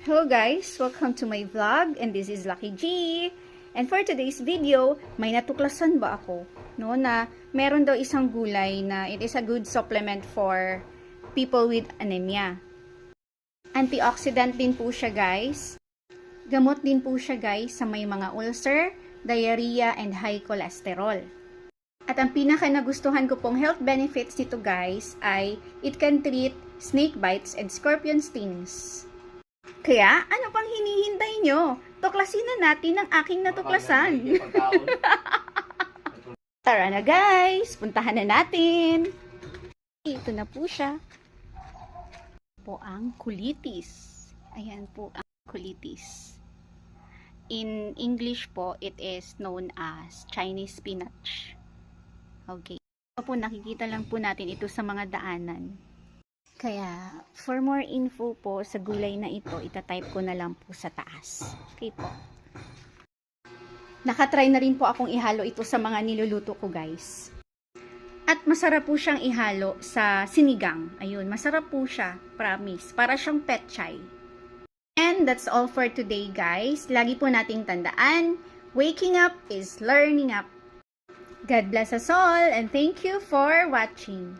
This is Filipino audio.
Hello guys! Welcome to my vlog and this is Lucky G. And for today's video, may natuklasan ba ako? No, na meron daw isang gulay na it is a good supplement for people with anemia. Antioxidant din po siya guys. Gamot din po siya guys sa may mga ulcer, diarrhea, and high cholesterol. At ang pinaka nagustuhan ko pong health benefits nito guys ay it can treat snake bites and scorpion stings. Kaya, ano pang hinihintay nyo? Tuklasin na natin ang aking natuklasan. Tara na guys, puntahan na natin. Ito na po siya. Po ang colitis. Ayan po ang colitis. In English po, it is known as Chinese spinach. Okay. Ito po, nakikita lang po natin ito sa mga daanan. Kaya, for more info po sa gulay na ito, itatype ko na lang po sa taas. Okay po. Nakatry na rin po akong ihalo ito sa mga niluluto ko guys. At masarap po siyang ihalo sa sinigang. Ayun, masarap po siya. Promise. Para siyang petchay. And that's all for today guys. Lagi po nating tandaan, waking up is learning up. God bless us all and thank you for watching.